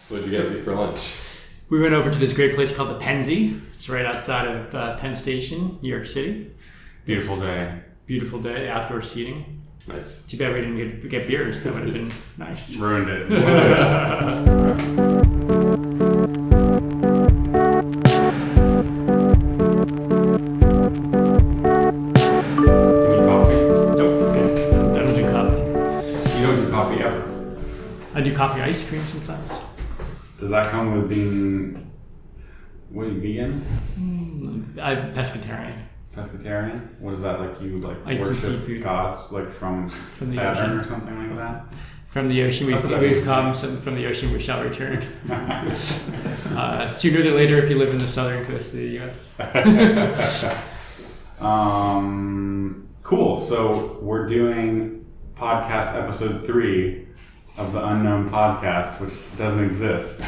So what'd you guys eat for lunch? We went over to this great place called the Penzi. It's right outside of Penn Station, New York City. Beautiful day. Beautiful day, outdoor seating. Nice. Too bad we didn't get beers. That would have been nice. Ruined it. I do coffee ice cream sometimes. Does that come with being, what are you, vegan? I'm pescatarian. Pescatarian? What is that, like you like I eat some worship seafood. Gods like from the Saturn ocean. or something like that? From the ocean, we've come. From the ocean, we shall return. Sooner than later, if you live in the southern coast of the U.S. Cool. So we're doing podcast episode 3 of the Unknown Podcast, which doesn't exist.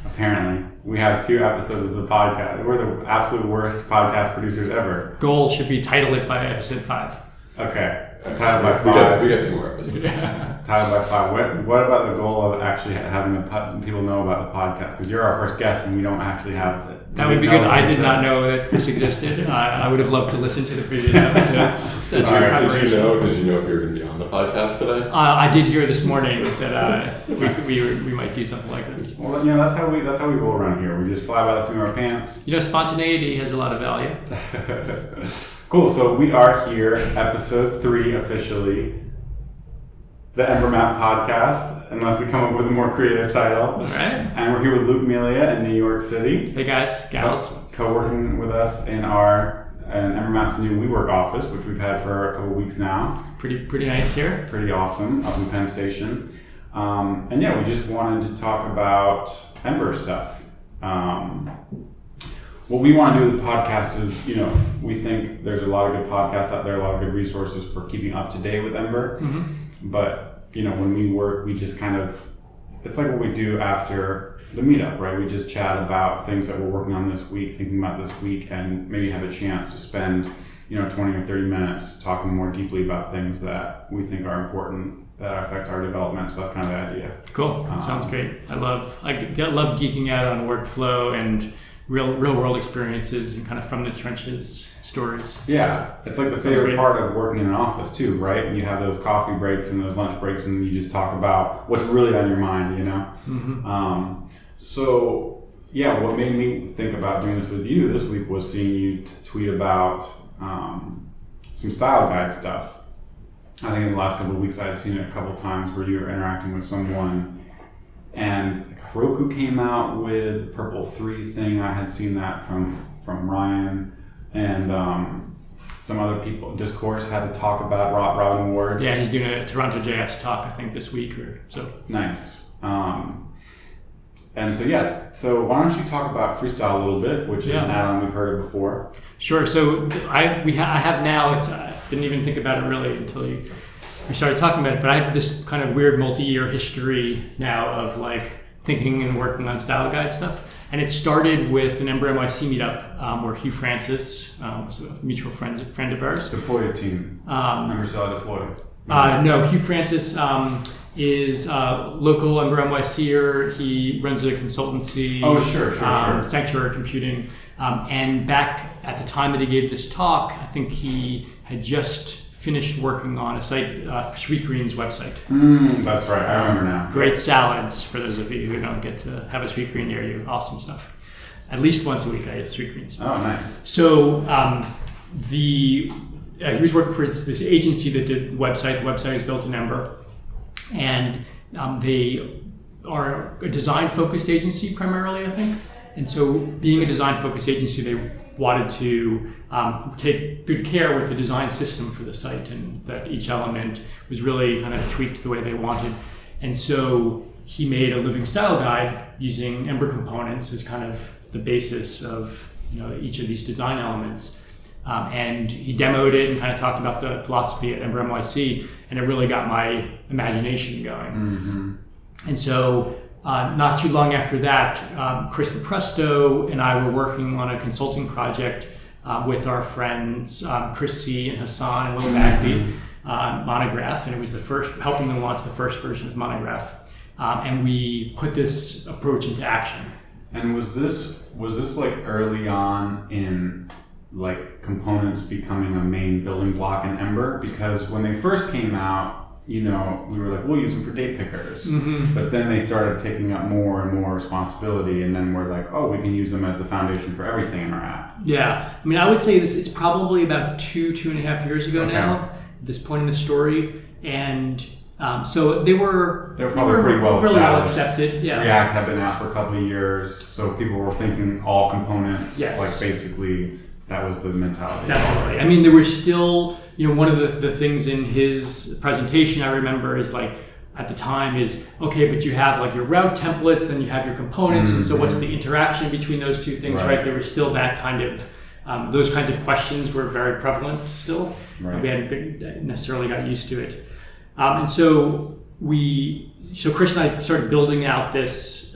Apparently, we have 2 episodes of the podcast. We're the absolute worst podcast producers ever. Goal should be title it by episode 5. Okay. Titled by 5. We got 2 more episodes. Titled by 5. What about the goal of actually having people know about the podcast? Because you're our first guest and we don't actually have it. That would be good. I did not know that this existed. I would have loved to listen to the previous episodes. Did you know if you were going to be on the podcast today? I did hear this morning that we might do something like this. Well, that's how we roll around here. We just fly by the seat of our pants. Spontaneity has a lot of value. Cool. So we are here, episode 3 officially. The EmberMap podcast, unless we come up with a more creative title. All right. And we're here with Luke Melia in New York City. Hey guys, gals. Co-working with us in EmberMap's new WeWork office, which we've had for a couple weeks now. Pretty nice here. Pretty awesome, up in Penn Station. And yeah, we just wanted to talk about Ember stuff. What we want to do with the podcast is, we think there's a lot of good podcasts out there, a lot of good resources for keeping up to date with Ember. Mm-hmm. But, when we work, we just it's like what we do after the meetup, right? We just chat about things that we're working on this week, thinking about this week, and maybe have a chance to spend, 20 or 30 minutes talking more deeply about things that we think are important that affect our development. So that's kind of the idea. Cool. That sounds great. I love geeking out on workflow and real world experiences and kind of from the trenches stories. Yeah, it's like the favorite part of working in an office too, right? And you have those coffee breaks and those lunch breaks, and you just talk about what's really on your mind, Mm-hmm. So yeah, what made me think about doing this with you this week was seeing you tweet about some style guide stuff. I think in the last couple of weeks I had seen it a couple of times where you were interacting with someone, and Roku came out with the Purple 3 thing. I had seen that from Ryan, and some other people. Discourse had to talk about Robin Ward. Yeah, he's doing a Toronto JS talk, I think, this week or so. Nice. And so why don't you talk about Freestyle a little bit, which is an add-on we've heard of before. Sure. So I have now. I didn't even think about it really until we started talking about it. But I have this kind of weird multi-year history now of like thinking and working on style guide stuff. And it started with an Ember NYC meetup where Hugh Francis was a mutual friend of ours. Deployed team. Ember Style Deployed. No, Hugh Francis is local Ember NYCer. He runs a consultancy. Oh, sure. Sanctuary Computing. And back at the time that he gave this talk, I think he had just finished working on a site, Sweetgreen's website. That's right. I remember now. Great salads for those of you who don't get to have a Sweetgreen near you. Awesome stuff. At least once a week I eat Sweetgreens. Oh, nice. So he was working for this agency that did the website. The website is built in Ember. And they are a design-focused agency primarily, I think. And so being a design-focused agency, they wanted to take good care with the design system for the site, and that each element was really kind of tweaked the way they wanted. And so he made a living style guide using Ember components as kind of the basis of each of these design elements. And he demoed it and kind of talked about the philosophy at Ember NYC, and it really got my imagination going. Mm-hmm. And so not too long after that, Chris Lepresto and I were working on a consulting project with our friends Chris C. and Hassan and Will Bagby, Monograph, and it was helping them launch the first version of Monograph. and we put this approach into action. And was this like early on in like components becoming a main building block in Ember? Because when they first came out, we were like, we'll use them for date pickers. Mm-hmm. But then they started taking up more and more responsibility, and then we're like, oh, we can use them as the foundation for everything in our app. Yeah, I mean, I would say it's probably about 2.5 years ago now, at this point in the story, and so they were probably pretty well really well established. accepted. Yeah, React had been out for a couple of years, so people were thinking all components. Yes. Like basically, that was the mentality. Definitely. I mean, there were still, one of the things in his presentation I remember is like, at the time is, okay, but you have like your route templates and you have your components, and so what's the interaction between those two things, right? There was still that kind of, those kinds of questions were very prevalent still. Right. We hadn't necessarily got used to it. And so Chris and I started building out this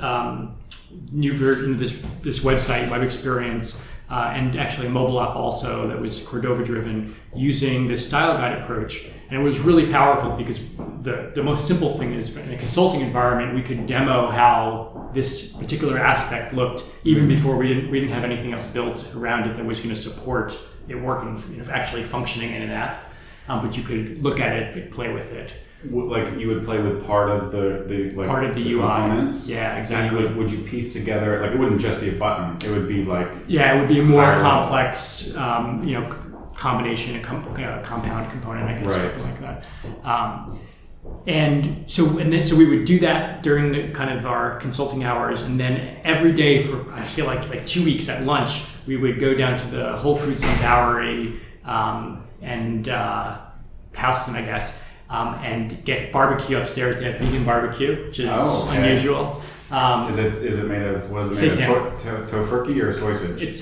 new version of this website, web experience, and actually a mobile app also that was Cordova driven, using this style guide approach. And it was really powerful because the most simple thing is, in a consulting environment, we could demo how this particular aspect looked even before we didn't have anything else built around it that was going to support it working, actually functioning in an app. But you could look at it, play with it. Like you would play with part of the part of the UI components. Yeah, exactly. And would you piece together, like it wouldn't just be a button, it would be like, yeah, it would be a more complex combination, a compound component, I guess, something like that. And so we would do that during the kind of our consulting hours, and then every day for I feel like 2 weeks at lunch, we would go down to the Whole Foods on Bowery and Houston, I guess, and get barbecue upstairs. They have vegan barbecue, which is unusual. Is it made of, what is it made of, tofurkey or sausage? It's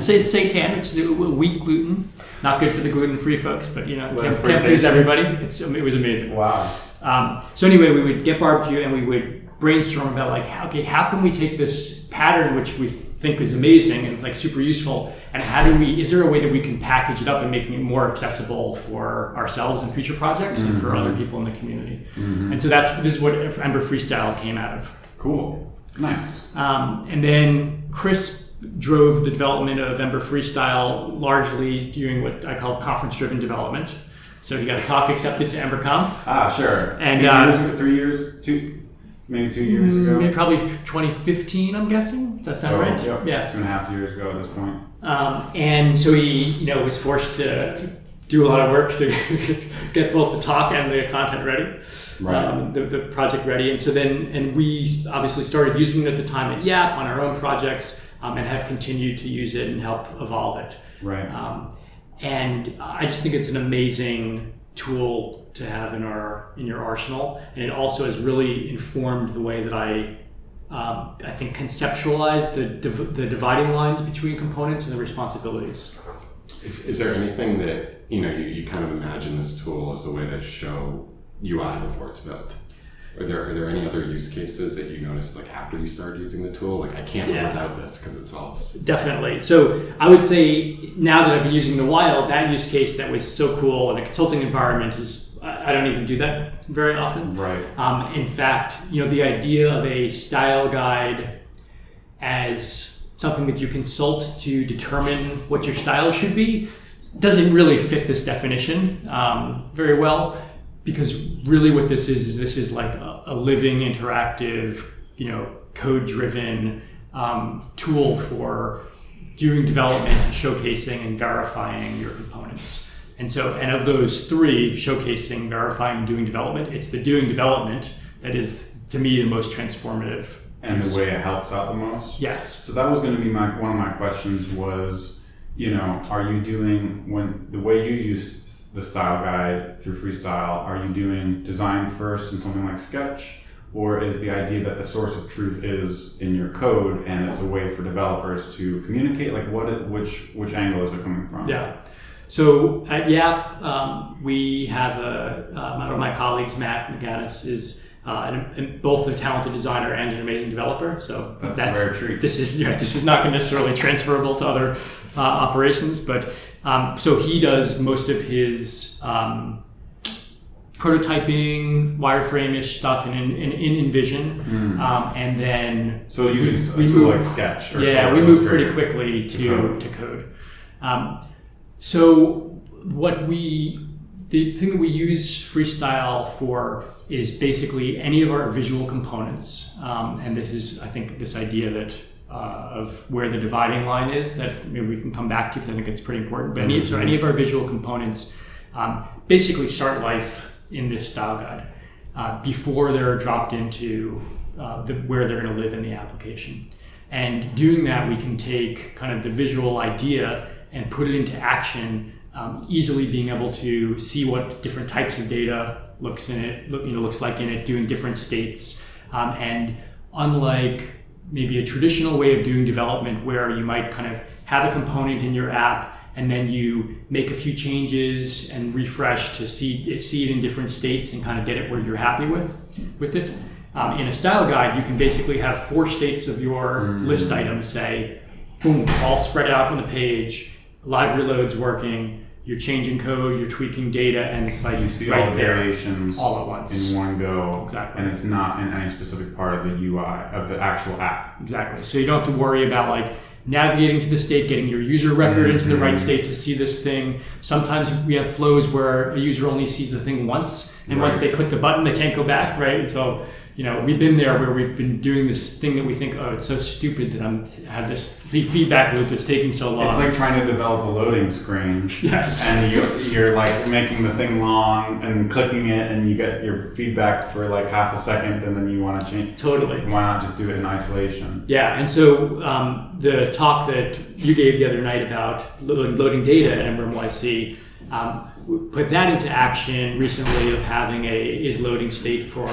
seitan, which is wheat gluten. Not good for the gluten-free folks, but can't please everybody. It was amazing. Wow. So anyway, we would get barbecue and we would brainstorm about like, how can we take this pattern, which we think is amazing and it's like super useful, and is there a way that we can package it up and make it more accessible for ourselves and future projects and for other people in the community? And so this is what Ember Freestyle came out of. Cool. Nice. And then Chris drove the development of Ember Freestyle largely doing what I call conference-driven development. So he got a talk accepted to EmberConf. Sure. And 3 years, maybe 2 years ago? Maybe probably 2015, I'm guessing. Does that sound right? Yep. Yeah. 2.5 years ago at this point. And so he, was forced to do a lot of work to get both the talk and the content ready, right. The project ready. And so then we obviously started using it at the time at Yap on our own projects, and have continued to use it and help evolve it. Right. And I just think it's an amazing tool to have in your arsenal, and it also has really informed the way that I think conceptualize the dividing lines between components and the responsibilities. Is there anything that you kind of imagine this tool as a way to show UI before it's built? Are there any other use cases that you noticed like after you started using the tool? Like I can't live without this because it solves. Definitely. So I would say now that I've been using the wild, that use case that was so cool in a consulting environment is I don't even do that very often. Right. In fact, the idea of a style guide as something that you consult to determine what your style should be doesn't really fit this definition very well. Because really what this is like a living, interactive, code-driven tool for doing development, showcasing, and verifying your components. And of those three, showcasing, verifying, and doing development, it's the doing development that is, to me, the most transformative. And the way it helps out the most? Yes. So that was going to be one of my questions was, are you doing, when the way you use the style guide through Freestyle, are you doing design first in something like Sketch, or is the idea that the source of truth is in your code and it's a way for developers to communicate? Like which angle is it coming from? Yeah. So at Yap, we have one of my colleagues, Matt McGannis, is both a talented designer and an amazing developer. So that's a rare treat. This is not necessarily transferable to other operations, but so he does most of his prototyping, wireframe-ish stuff in InVision, and then So using a tool like Sketch. Or we moved pretty quickly to code. So the thing that we use Freestyle for is basically any of our visual components, and this is, I think, this idea that of where the dividing line is that maybe we can come back to, because I think it's pretty important. But any of our visual components basically start life in this style guide before they're dropped into where they're going to live in the application. And doing that, we can take kind of the visual idea and put it into action, easily being able to see what different types of data looks like in it, doing different states. And unlike maybe a traditional way of doing development where you might kind of have a component in your app and then you make a few changes and refresh to see it in different states and kind of get it where you're happy with it. In a style guide, you can basically have 4 states of your list items, say, boom, all spread out on the page, live reload's working, you're changing code, you're tweaking data, and it's like you see right all the there, variations all at once in one go. Exactly. And it's not in any specific part of the UI of the actual app. Exactly. So you don't have to worry about like navigating to the state, getting your user record into the right state to see this thing. Sometimes we have flows where a user only sees the thing once, and once they click the button, they can't go back, right? And so, we've been there where we've been doing this thing that we think, oh, it's so stupid that have this feedback loop that's taking so long. It's like trying to develop a loading screen. Yes. And you're like making the thing long and clicking it, and you get your feedback for like half a second, and then you want to change. Totally. Why not just do it in isolation? Yeah, and so the talk that you gave the other night about loading data at EmberMap, put that into action recently of having a loading state for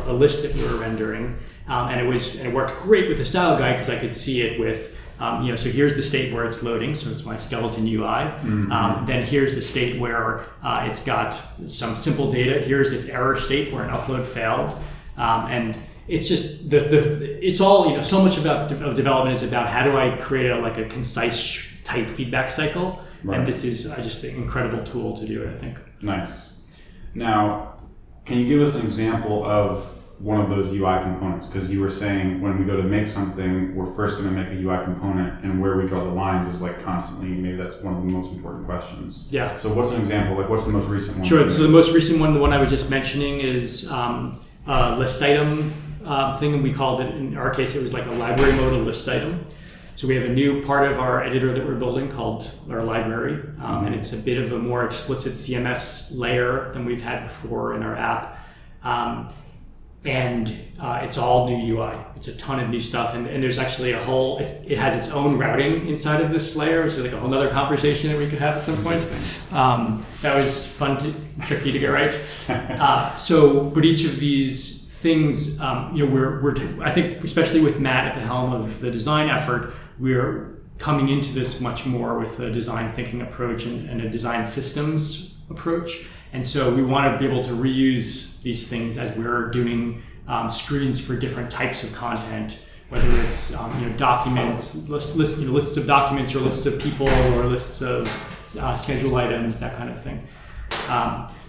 a list that we were rendering, and it worked great with the style guide because I could see it with so here's the state where it's loading, so it's my skeleton UI. Then here's the state where it's got some simple data. Here's its error state where an upload failed, and it's just it's all so much of development is about how do I create a concise, tight feedback cycle. Right. And this is just an incredible tool to do it, I think. Nice. Now, can you give us an example of one of those UI components? Because you were saying when we go to make something, we're first going to make a UI component, and where we draw the lines is like constantly, maybe that's one of the most important questions. Yeah. So what's an example? Like what's the most recent one? Sure. So the most recent one, the one I was just mentioning, is list item thing. We called it, in our case, it was like a library mode, a list item. So we have a new part of our editor that we're building called our library, and it's a bit of a more explicit CMS layer than we've had before in our app. And it's all new UI. It's a ton of new stuff, and there's actually it has its own routing inside of this layer, which is like a whole other conversation that we could have at some point. That was fun, tricky to get right. But each of these things, I think, especially with Matt at the helm of the design effort, we're coming into this much more with a design thinking approach and a design systems approach. And so we want to be able to reuse these things as we're doing screens for different types of content, whether it's documents, lists of documents, or lists of people, or lists of schedule items, that kind of thing.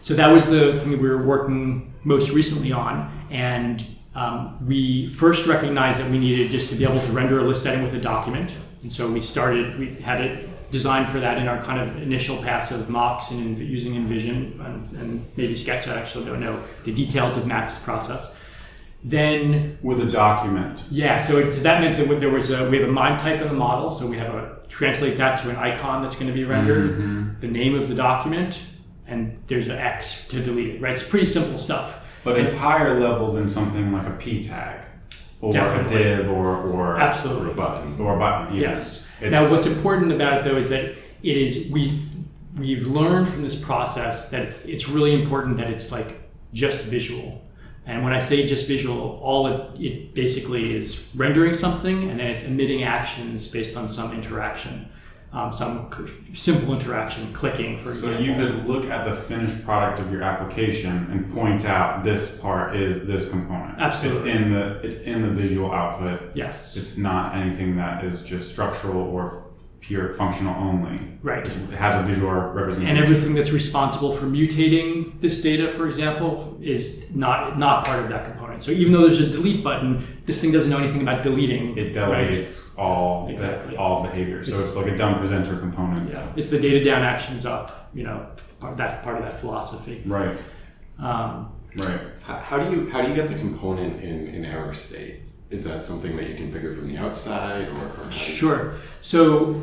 So that was the thing that we were working most recently on, and we first recognized that we needed just to be able to render a list item with a document, and so we had it designed for that in our kind of initial pass of mocks and using InVision and maybe Sketch. I actually don't know the details of Matt's process. Then with a document. Yeah, so that meant that we have a MIME type in the model, so we have translate that to an icon that's going to be rendered, the name of the document, and there's an X to delete it, right? It's pretty simple stuff. But it's higher level than something like a P tag, or Definitely. a div, or Absolutely. or a button. Yes. Now, what's important about it though is that we've learned from this process that it's really important that it's like just visual. And when I say just visual, all it basically is rendering something, and then it's emitting actions based on some interaction. Some simple interaction, clicking, for example. So you could look at the finished product of your application and point out this part is this component. Absolutely. It's in the visual output. Yes. It's not anything that is just structural or pure functional only. Right. It has a visual representation. And everything that's responsible for mutating this data, for example, is not part of that component. So even though there's a delete button, this thing doesn't know anything about deleting. It delegates all behavior. So it's like a dumb presenter component. Yeah, it's the data down, actions up. That's part of that philosophy. Right. Right. How do you get the component in error state? Is that something that you configure from the outside, or Sure. So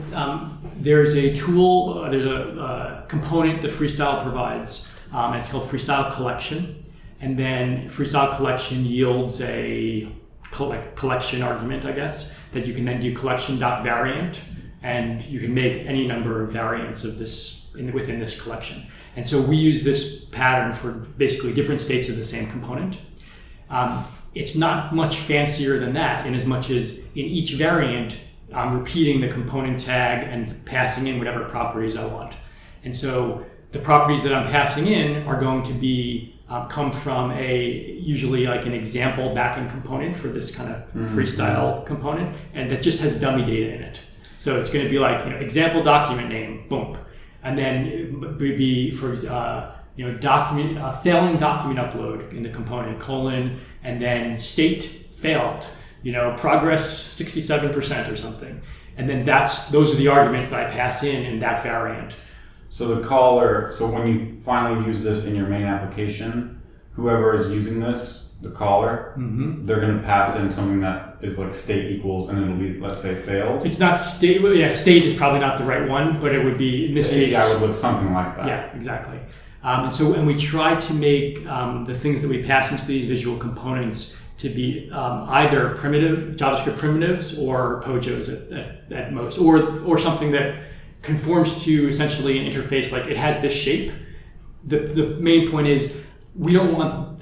there's a tool, there's a component that Freestyle provides. It's called Freestyle Collection, and then Freestyle Collection yields a collection argument, I guess, that you can then do collection.variant, and you can make any number of variants of this within this collection. And so we use this pattern for basically different states of the same component. It's not much fancier than that, in as much as in each variant, I'm repeating the component tag and passing in whatever properties I want. And so the properties that I'm passing in are going to be come from usually like an example backend component for this kind of freestyle component, and that just has dummy data in it. So it's going to be like example document name, boom, and then it would be for document failing document upload in the component colon, and then state failed, progress 67% or something, and then those are the arguments that I pass in that variant. So the caller, so when you finally use this in your main application, whoever is using this, the caller, they're going to pass in something that is like state equals, and it'll be, let's say, failed. It's not state. Yeah, state is probably not the right one, but it would be in this case. Yeah, it would look something like that. Yeah, exactly. And we try to make the things that we pass into these visual components to be either primitive JavaScript primitives or POJOs at most, or something that conforms to essentially an interface. Like it has this shape. The main point is we don't want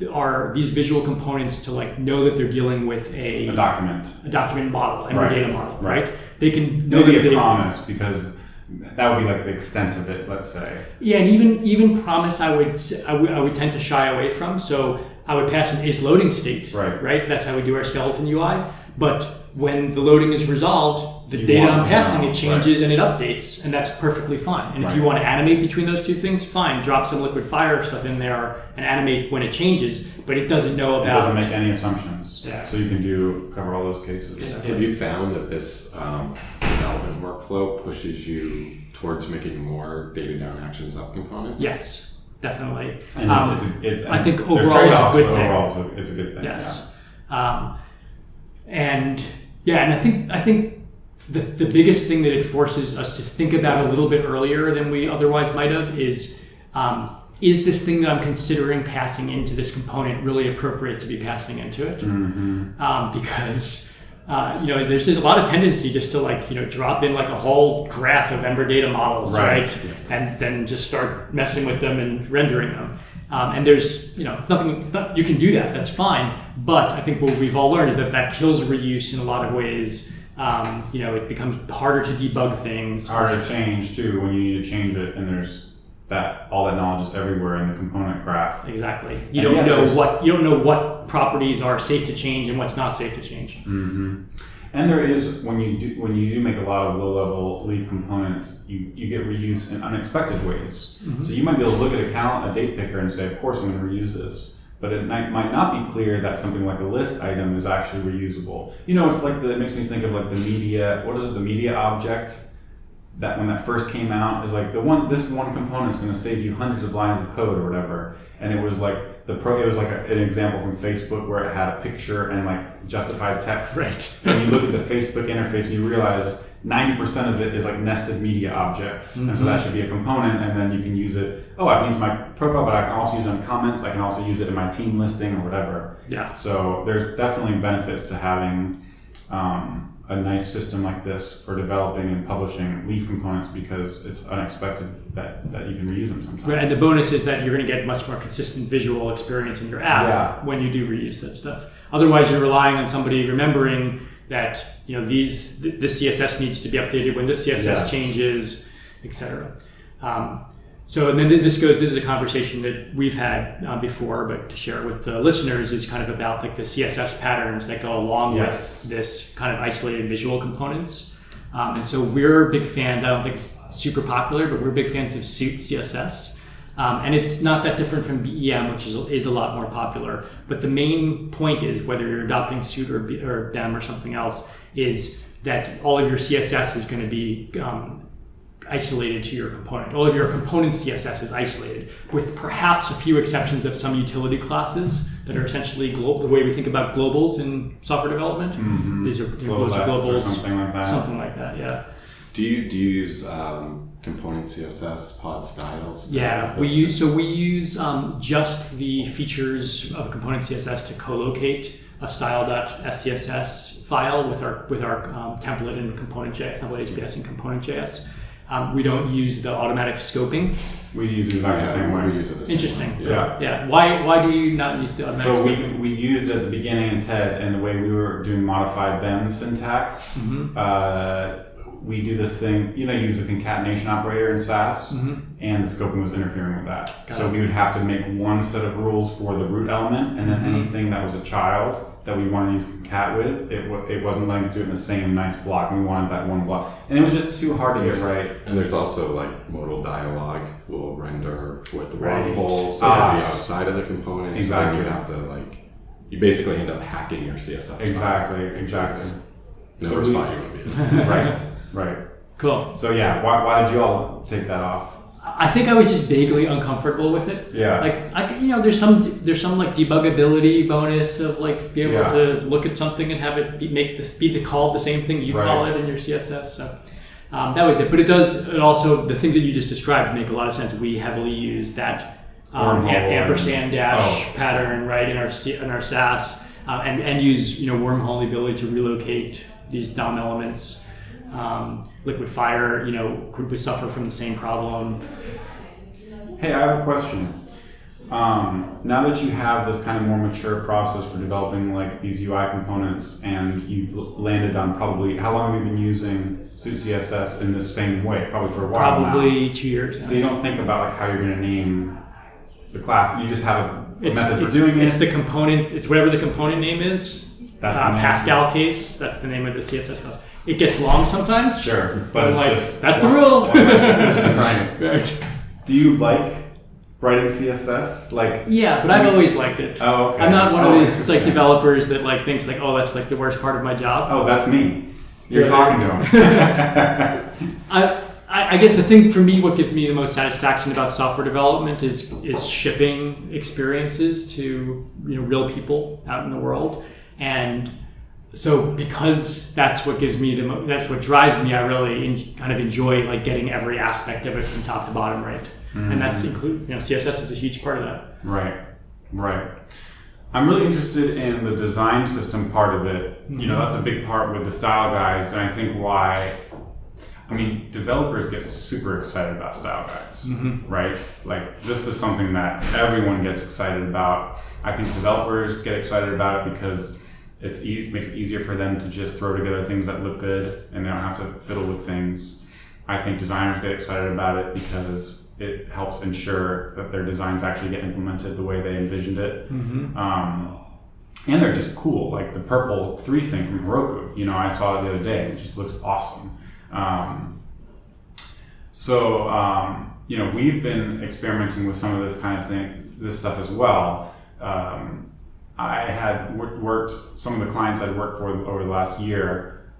these visual components to know that they're dealing with a document model, Ember data model, right? They can know maybe a promise, because that would be like the extent of it, let's say. Yeah, and even promise I would tend to shy away from. So I would pass an is loading state, right? That's how we do our skeleton UI. But when the loading is resolved, the data I'm passing, it changes and it updates, and that's perfectly fine. And if you want to animate between those two things, fine, drop some liquid fire stuff in there and animate when it changes, but it doesn't know about... It doesn't make any assumptions. Yeah. So you can cover all those cases. Have you found that this development workflow pushes you towards making more data down actions up components? Yes, definitely. And I think overall it's a good thing. Overall, it's a good thing. Yes. Yeah. And I think the biggest thing that it forces us to think about a little bit earlier than we otherwise might have is this thing that I'm considering passing into this component really appropriate to be passing into it? Because there's a lot of tendency just to drop in a whole graph of Ember data models, right? And then just start messing with them and rendering them. And there's nothing you can do that. That's fine. But I think what we've all learned is that kills reuse in a lot of ways. It becomes harder to debug things. Harder to change too when you need to change it, and there's all that knowledge is everywhere in the component graph. Exactly. You don't know what properties are safe to change and what's not safe to change. Mm-hmm. And there is, when you do make a lot of low-level leaf components, you get reuse in unexpected ways. Mm-hmm. So you might be able to look at a date picker and say, of course I'm going to reuse this. But it might not be clear that something like a list item is actually reusable. It's it makes me think of the media, the media object that when that first came out is this one component is going to save you hundreds of lines of code or whatever. And it was an example from Facebook where it had a picture and justified text. Right. And you look at the Facebook interface and you realize 90% of it is nested media objects. Mm-hmm. And so that should be a component, and then you can use it. Oh, I can use my profile, but I can also use it in comments. I can also use it in my team listing or whatever. Yeah. So there's definitely benefits to having a nice system like this for developing and publishing leaf components, because it's unexpected that you can reuse them sometimes. Right, and the bonus is that you're going to get much more consistent visual experience in your app when you do reuse that stuff. Otherwise, you're relying on somebody remembering that this CSS needs to be updated when this CSS changes, etc. So, and then this is a conversation that we've had before, but to share it with the listeners is kind of about the CSS patterns that go along with this kind of isolated visual components. And so we're big fans. I don't think it's super popular, but we're big fans of Suit CSS. And it's not that different from BEM, which is a lot more popular. But the main point is, whether you're adopting Suit or BEM or something else, is that all of your CSS is going to be isolated to your component. All of your component CSS is isolated, with perhaps a few exceptions of some utility classes that are essentially the way we think about globals in software development. Mm-hmm. These are globals, or something like that. Something like that, yeah. Do you use component CSS pod styles? Yeah, we use just the features of component CSS to co-locate a style.scss file with our template in component.js, template HBS and component.js. We don't use the automatic scoping. We use it exactly the same way. We use it the same Interesting. way. Yeah. Why do you not use the automatic So scoping? we used it at the beginning in TED, and the way we were doing modified BEM syntax, we do this thing, use the concatenation operator in SAS, and the scoping was interfering with that. So we would have to make one set of rules for the root element, and then anything that was a child that we wanted to use concat with, it wasn't letting us do it in the same nice block. We wanted that one block. And it was just too hard to get right. And there's also modal dialog will render with Right. wormholes, so it'll be outside of the component. Exactly. So then you have to you basically end up hacking your CSS. Exactly. No spot you want to be in. Right. Cool. So yeah, why did you all take that off? I think I was just vaguely uncomfortable with it. Yeah. There's some debuggability bonus of being able to look at something and have it be called the same thing you call it in your CSS. So that was it. But it also, the things that you just described make a lot of sense. We heavily use that ampersand dash pattern in our SAS and use wormhole, the ability to relocate these DOM elements. Liquid Fire, could suffer from the same problem. Hey, I have a question. Now that you have this kind of more mature process for developing these UI components, and you've landed on probably, how long have you been using Suit CSS in the same way? Probably for a while now. Probably 2 years. So you don't think about how you're going to name the class. You just have a method for doing it. It's the component. It's whatever the component name is. That's the name. Pascal case. That's the name of the CSS class. It gets long sometimes. Sure, but it's just that's the rule. Right. Do you like writing CSS? Yeah, but I've always liked it. Oh, okay. I'm not one of these developers that thinks oh, that's the worst part of my job. Oh, that's me. You're talking to him. I guess the thing for me, what gives me the most satisfaction about software development is shipping experiences to real people out in the world. And so because that's what gives me that's what drives me, I really kind of enjoy getting every aspect of it from top to bottom right. Mm-hmm. And that's CSS is a huge part of that. Right. I'm really interested in the design system part of it. Mm-hmm. That's a big part with the style guides, and I think why. Developers get super excited about style guides, right? This is something that everyone gets excited about. I think developers get excited about it because makes it easier for them to just throw together things that look good and they don't have to fiddle with things. I think designers get excited about it because it helps ensure that their designs actually get implemented the way they envisioned it. Mm-hmm. And they're just cool, like the purple 3 thing from Heroku. I saw it the other day. It just looks awesome. We've been experimenting with some of this kind of this stuff as well. I had worked, some of the clients I'd worked for over the last year,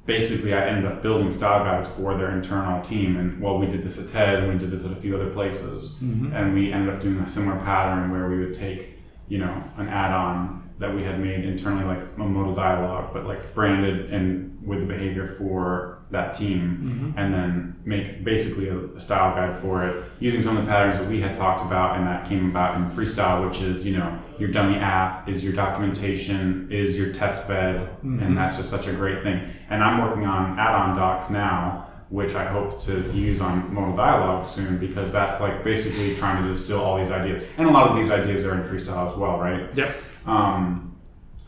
basically I ended up building style guides for their internal team. And we did this at TED and we did this at a few other places. Mm-hmm. And we ended up doing a similar pattern where we would take, an add-on that we had made internally, like a modal dialog, but branded and with the behavior for that team, and then make basically a style guide for it using some of the patterns that we had talked about and that came about in Freestyle, which is, your dummy app is your documentation, is your test bed, and that's just such a great thing. And I'm working on add-on docs now, which I hope to use on modal dialog soon, because that's basically trying to distill all these ideas. And a lot of these ideas are in Freestyle as well, right? Yep.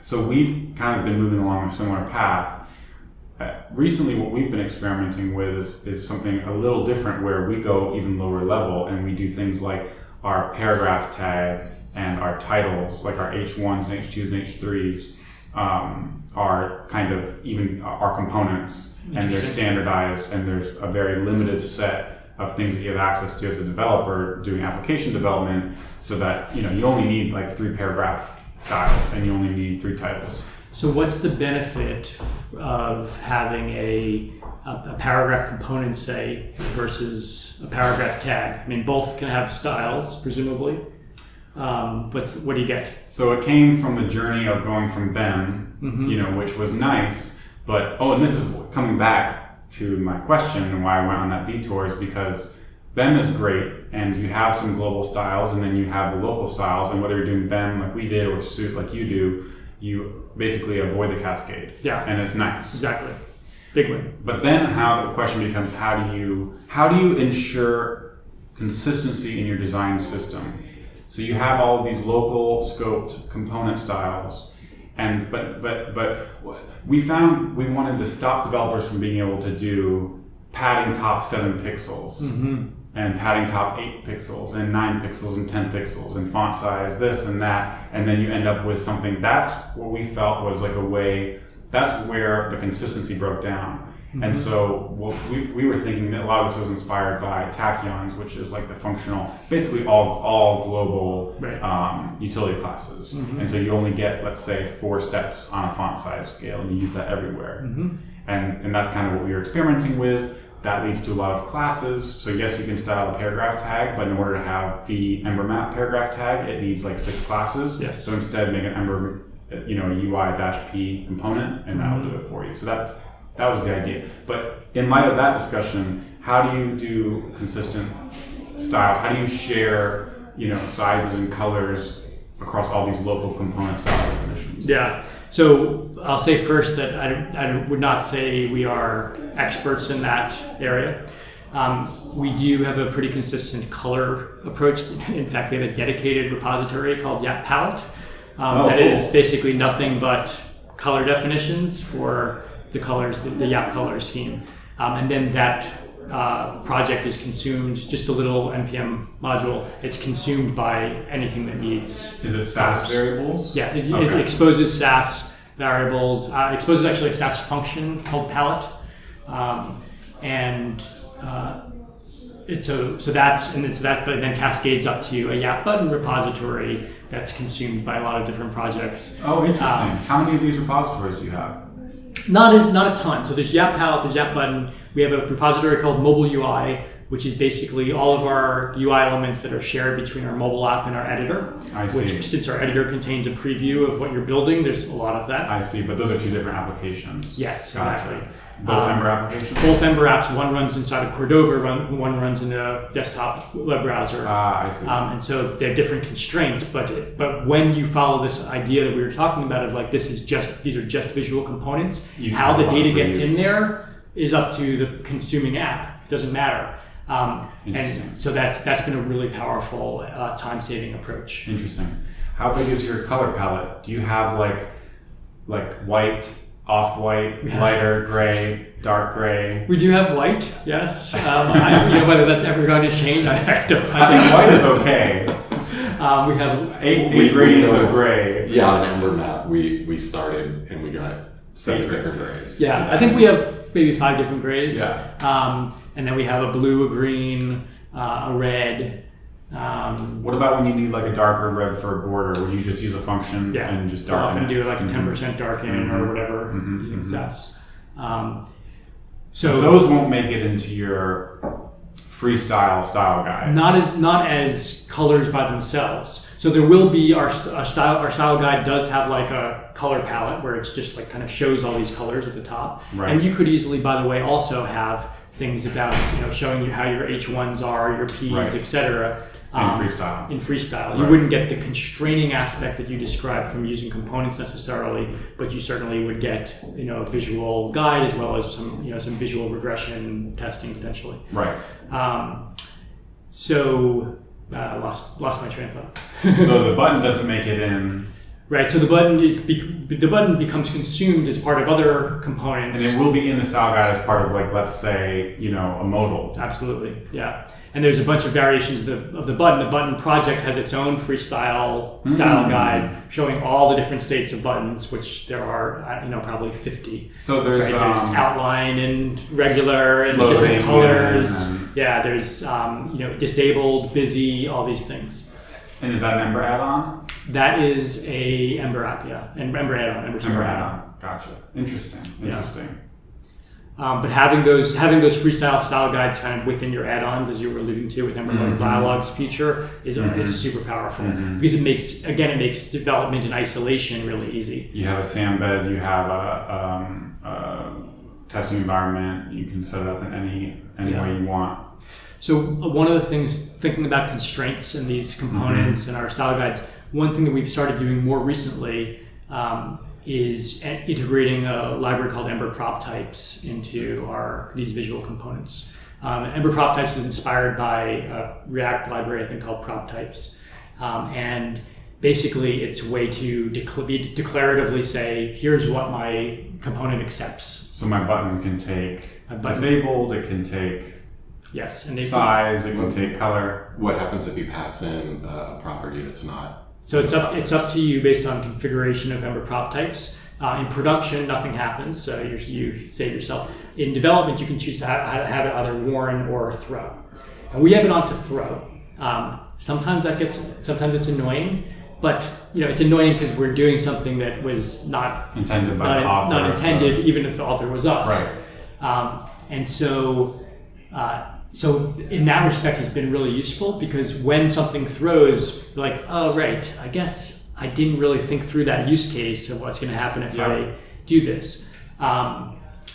So we've kind of been moving along a similar path. Recently, what we've been experimenting with is something a little different, where we go even lower level and we do things like our paragraph tag and our titles, like our H1s and H2s and H3s, are kind kind of even our components, and they're Interesting. standardized, and there's a very limited set of things that you have access to as a developer doing application development, so that you only need like 3 paragraph styles and you only need 3 titles. So what's the benefit of having a paragraph component, say, versus a paragraph tag? I mean, both can have styles, presumably. But what do you get? So it came from the journey of going from BEM, which was nice, but, and this is coming back to my question and why I went on that detour, is because BEM is great, and you have some global styles, and then you have the local styles, and whether you're doing BEM like we did or Suit like you do, you basically avoid the cascade. Yeah. And it's nice. Exactly. Big win. But then the question becomes, how do you ensure consistency in your design system? So you have all of these local scoped component styles, and but we found we wanted to stop developers from being able to do padding top 7 pixels and padding top 8 pixels and 9 pixels and 10 pixels and font size this and that, and then you end up with something. That's what we felt was like a way. That's where the consistency broke down. And so we were thinking that a lot of this was inspired by tachyons, which is like the functional, basically all global utility classes. And so you only get, let's say, 4 steps on a font size scale, and you use that everywhere. And that's kind of what we were experimenting with. That leads to a lot of classes. So yes, you can style a paragraph tag, but in order to have the EmberMap paragraph tag, it needs like 6 classes. Yes. So instead, make an Ember, a UI-P component, and that'll do it for you. So that was the idea. But in light of that discussion, how do you do consistent styles? How do you share, sizes and colors across all these local component style definitions? Yeah. So I'll say first that I would not say we are experts in that area. We do have a pretty consistent color approach. In fact, we have a dedicated repository called Yap Palette that is basically nothing but color definitions for the colors, the Yap color scheme. And then that project is consumed, just a little NPM module, it's consumed by anything that needs. Is it Sass variables? Yeah, it exposes Sass variables. It exposes actually a Sass function called palette. But then cascades up to a Yap button repository that's consumed by a lot of different projects. Oh, interesting. How many of these repositories do you have? Not a ton. So there's Yap Palette, there's Yap Button. We have a repository called Mobile UI, which is basically all of our UI elements that are shared between our mobile app and our editor. I see. Which, since our editor contains a preview of what you're building, there's a lot of that. I see, but those are 2 different applications. Yes, Gotcha. exactly. Both Ember applications? Both Ember apps. One runs inside of Cordova, one runs in a desktop web browser. I see. And so they're different constraints, but when you follow this idea that we were talking about of like these are just visual components, how the data gets in there is up to the consuming app. It doesn't matter. And so that's been a really powerful time-saving approach. Interesting. How big is your color palette? Do you have like white, off-white, lighter gray, dark gray? We do have white, yes. Whether that's ever going to change, I think white is okay. We have 8 gradients of gray. Yeah, on EmberMap, we started and we got 7 different grays. Yeah, I think we have maybe 5 different grays. Yeah. And then we have a blue, a green, a red. What about when you need like a darker red for a border? Would you just use a function and just darken often it? do like a 10% darken or whatever using Sass. So those won't make it into your Freestyle style guide. Not as colors by themselves. So there will be our style guide does have like a color palette where it's just like kind of shows all these colors at the top. Right. And you could easily, by the way, also have things about showing you how your H1s are, your Ps, etc. In Freestyle. You wouldn't get the constraining aspect that you described from using components necessarily, but you certainly would get a visual guide as well as some visual regression testing potentially. Right. So I lost my train of thought. So the button doesn't make it in. Right, so the button becomes consumed as part of other components. And it will be in the style guide as part of, like, let's say, a modal. Absolutely, yeah. And there's a bunch of variations of the button. The button project has its own freestyle style guide showing all the different states of buttons, which there are, probably 50. So there's, there's outline and regular and different colors. Yeah, there's disabled, busy, all these things. And is that an Ember add-on? That is a Ember app, yeah. And Ember add-on. Ember add-on. Gotcha. Interesting. Yeah. But having those freestyle style guides kind of within your add-ons, as you were alluding to with EmberMap Dialogues feature, is super powerful because it makes development and isolation really easy. You have a SAM bed, you have a testing environment. You can set it up in any way you want. So one of the things, thinking about constraints in these components and our style guides, one thing that we've started doing more recently is integrating a library called Ember Prop Types into these visual components. Ember Prop Types is inspired by a React library, I think, called Prop Types. And basically, it's a way to declaratively say, here's what my component accepts. So my button can take disabled, it can take size, it can take color. What happens if you pass in a property that's not? So it's up to you based on configuration of Ember Prop Types. In production, nothing happens, so you save yourself. In development, you can choose to have it either warn or throw. And we have it on to throw. Sometimes it's annoying, but it's annoying because we're doing something that was not intended by the author. Not intended, even if the author was us. Right. And so in that respect, it's been really useful because when something throws, you're like, oh, right, I guess I didn't really think through that use case of what's going to happen if I do this.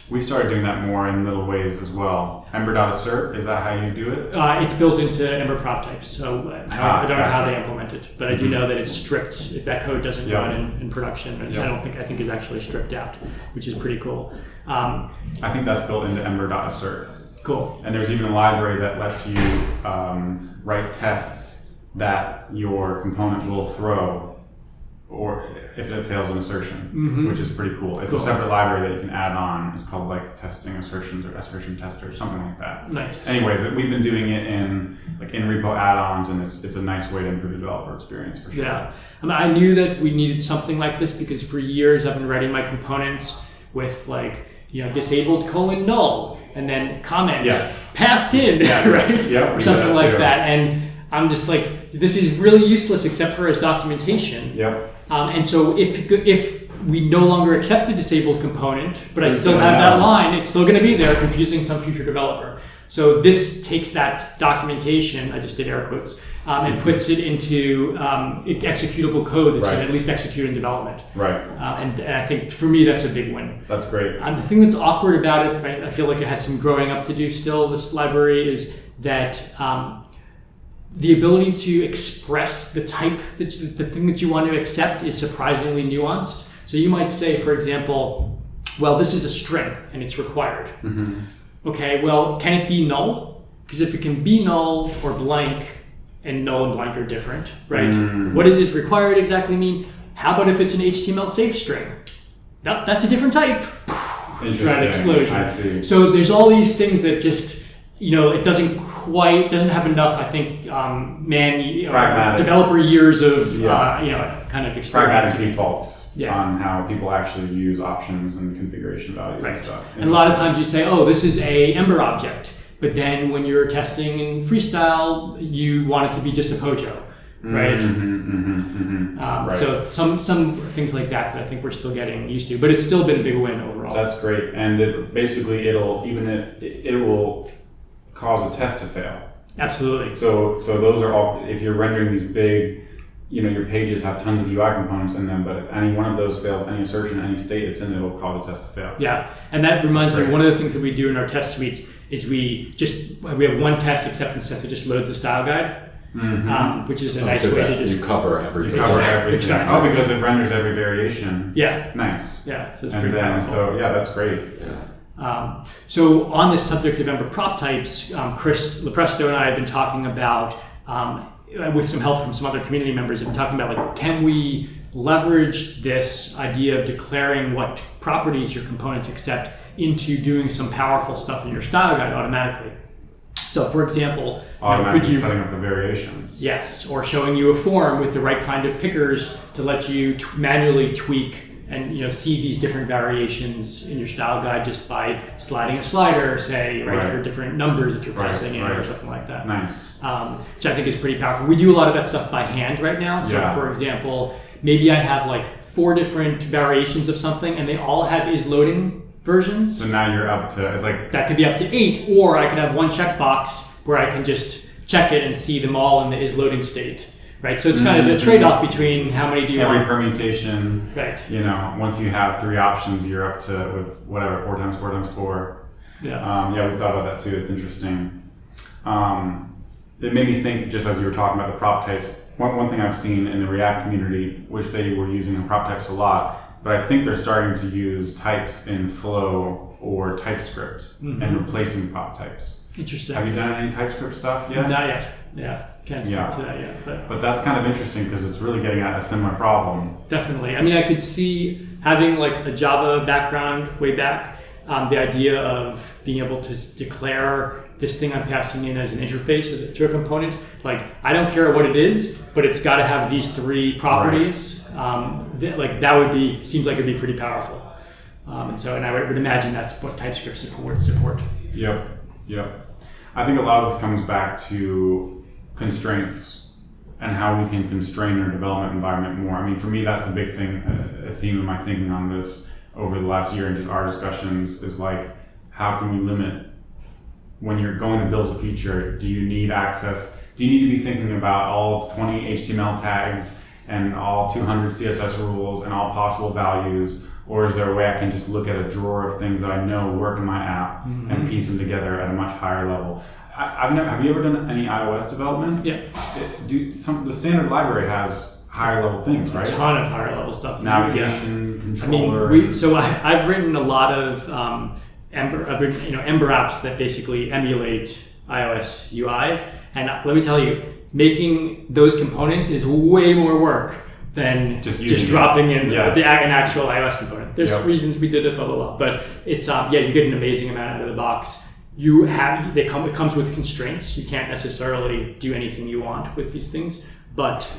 We started doing that more in little ways as well. Ember.assert, is that how you do it? It's built into Ember Prop Types, so I don't know how they implement it, but I do know that it's stripped. That code doesn't run in production, and I think it's actually stripped out, which is pretty cool. I think that's built into Ember.assert. Cool. And there's even a library that lets you write tests that your component will throw, or if it fails an assertion, which is pretty cool. It's a separate library that you can add on. It's called like testing assertions or assertion tester, something like that. Nice. Anyways, we've been doing it in repo add-ons, and it's a nice way to improve the developer experience for sure. Yeah, I knew that we needed something like this because for years I've been writing my components with disabled : null. And then comment passed in, right? Yep, or something like that. And I'm just like, this is really useless except for as documentation. Yep. And so if we no longer accept the disabled component, but I still have that line, it's still going to be there, confusing some future developer. So this takes that documentation, I just did air quotes, and puts it into executable code that's going to at least execute in development. Right. And I think for me, that's a big win. That's great. The thing that's awkward about it, I feel like it has some growing up to do still, this library, is that the ability to express the type, the thing that you want to accept is surprisingly nuanced. So you might say, for example, well, this is a string and it's required. Okay, well, can it be null? Because if it can be null or blank, and null and blank are different, right? What does required exactly mean? How about if it's an HTML safe string? That's a different type. Interesting. Right, explosion. I see. So there's all these things that just, it doesn't have enough, I think, developer years of, kind of experience. Pragmatic defaults on how people actually use options and configuration values and stuff. And a lot of times you say, oh, this is a Ember object. But then when you're testing in Freestyle, you want it to be just a POJO, right? Right. So some things like that I think we're still getting used to, but it's still been a big win overall. That's great, and it will cause a test to fail. Absolutely. So those are all. If you're rendering these big, your pages have tons of UI components in them, but if any one of those fails, any assertion, any state it's in, it will cause a test to fail. Yeah, and that reminds me, one of the things that we do in our test suites is we have one test acceptance test that just loads the style guide, which is a nice way to just you cover everything. Exactly. Oh, because it renders every variation. Yeah. Nice. Yeah. So it's pretty powerful. That's great. Yeah. So on this subject of Ember Prop Types, Chris Lepresto and I have been talking about, with some help from some other community members, have been talking about can we leverage this idea of declaring what properties your component accept into doing some powerful stuff in your style guide automatically. So, for example, could you setting up the variations? Yes, or showing you a form with the right kind of pickers to let you manually tweak and see these different variations in your style guide just by sliding a slider, say, for different numbers that you're pressing in or something like that. Nice. Which I think is pretty powerful. We do a lot of that stuff by hand right now. So, for example, maybe I have like 4 different variations of something, and they all have is loading versions. So now you're up to, it's like... That could be up to 8, or I could have one checkbox where I can just check it and see them all in the is loading state. Right, so it's kind of the trade-off between how many do you want. Every permutation, right? Once you have 3 options, you're up to with whatever 4 times 4 times 4. Yeah. We've thought about that too. It's interesting. It made me think, just as you were talking about the prop types. One thing I've seen in the React community, which they were using prop types a lot, but I think they're starting to use types in Flow or TypeScript and replacing prop types. Interesting. Have you done any TypeScript stuff yet? Not yet. Yeah, can't speak to that yet. But that's kind of interesting because it's really getting at a similar problem. Definitely. I mean, I could see having like a Java background way back, the idea of being able to declare this thing I'm passing in as an interface to a component. Like, I don't care what it is, but it's got to have these 3 properties. That would be, seems like it'd be pretty powerful. And I would imagine that's what TypeScript support. Yep. I think a lot of this comes back to constraints and how we can constrain our development environment more. I mean, for me, that's a big thing, a theme of my thinking on this over the last year and just our discussions is like, how can we limit when you're going to build a feature? Do you need access? Do you need to be thinking about all 20 HTML tags and all 200 CSS rules and all possible values? Or is there a way I can just look at a drawer of things that I know work in my app and piece them together at a much higher level? Have you ever done any iOS development? Yeah. The standard library has higher level things, right? A ton of higher level stuff. Navigation, controller. I've written a lot of Ember apps that basically emulate iOS UI, and let me tell you, making those components is way more work than just dropping in an actual iOS component. There's reasons we did it, blah blah blah. But it's you get an amazing amount out of the box. It comes with constraints. You can't necessarily do anything you want with these things, but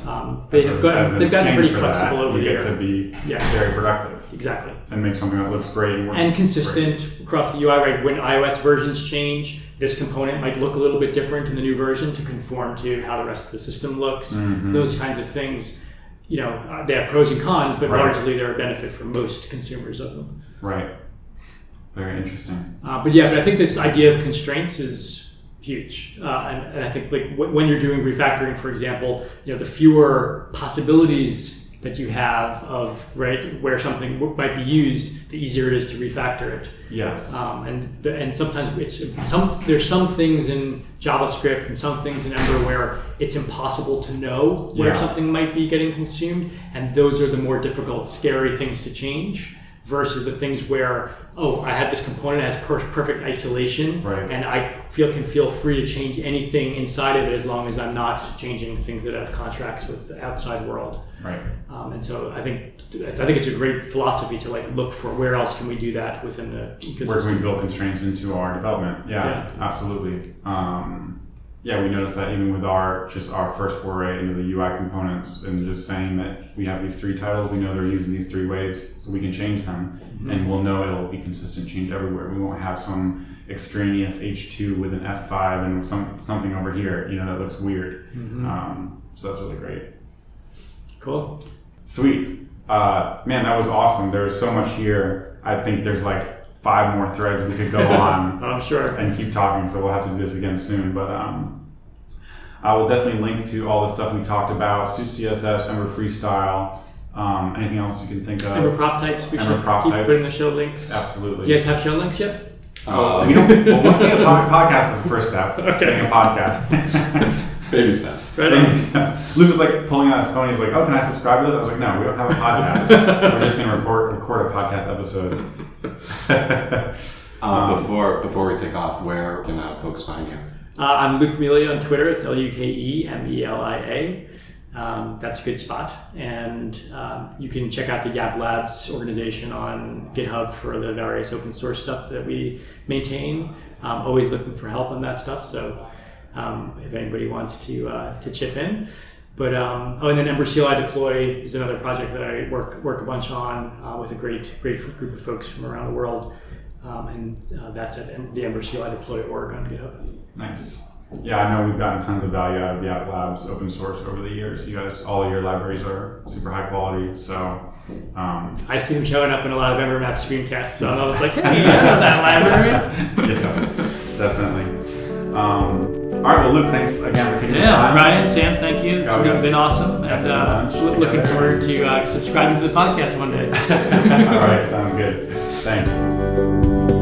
they've gotten pretty flexible over the year. You get to be very productive. Exactly. And make something that looks great and consistent across the UI. Right, when iOS versions change, this component might look a little bit different in the new version to conform to how the rest of the system looks. Those kinds of things. They have pros and cons, but largely they're a benefit for most consumers of them. Right. Very interesting. But I think this idea of constraints is huge. And I think when you're doing refactoring, for example, the fewer possibilities that you have of where something might be used, the easier it is to refactor it. Yes. And sometimes there's some things in JavaScript and some things in Ember where it's impossible to know where something might be getting consumed, and those are the more difficult, scary things to change. Versus the things where, I have this component that has perfect isolation, and I can feel free to change anything inside of it as long as I'm not changing things that have contracts with the outside world. Right. And so I think it's a great philosophy to look for where else can we do that within the ecosystem. Where can we build constraints into our development? Yeah. Absolutely. We noticed that even with our first foray into the UI components and just saying that we have these 3 titles, we know they're using these 3 ways, so we can change them, and we'll know it'll be consistent change everywhere. We won't have some extraneous H2 with an F5 and something over here, that looks weird. So that's really great. Cool. Sweet. Man, that was awesome. There's so much here. I think there's 5 more threads we could go on. I'm sure. And keep talking, so we'll have to do this again soon. But I will definitely link to all the stuff we talked about: Suit CSS, Ember Freestyle, anything else you can think of. Ember prop types. We should keep putting the show links. Absolutely. You guys have show links yet? Once we get a podcast is the first step. Okay. Getting a podcast. Baby steps. Baby steps. Luke was pulling out his phone. He's like, "Oh, can I subscribe to this?" I was like, "No, we don't have a podcast. We're just going to record a podcast episode." Before we take off, where can folks find you? I'm Luke Melia on Twitter. It's LukeMelia. that's a good spot. And you can check out the Yap Labs organization on GitHub for the various open source stuff that we maintain. Always looking for help on that stuff. So if anybody wants to chip in. But and then Ember CLI Deploy is another project that I work a bunch on with a great group of folks from around the world, and that's at the Ember CLI Deploy org on GitHub. Nice. Yeah, I know we've gotten tons of value out of the App Labs open source over the years. You guys, all of your libraries are super high quality. So I see them showing up in a lot of EmberMap screencasts, so I was like, hey, I know that library. yeah, definitely. All right, well, Luke, thanks again for taking the time. Ryan, Sam, thank you. It's been awesome. And looking forward to subscribing to the podcast one day. All right, sounds good. Thanks.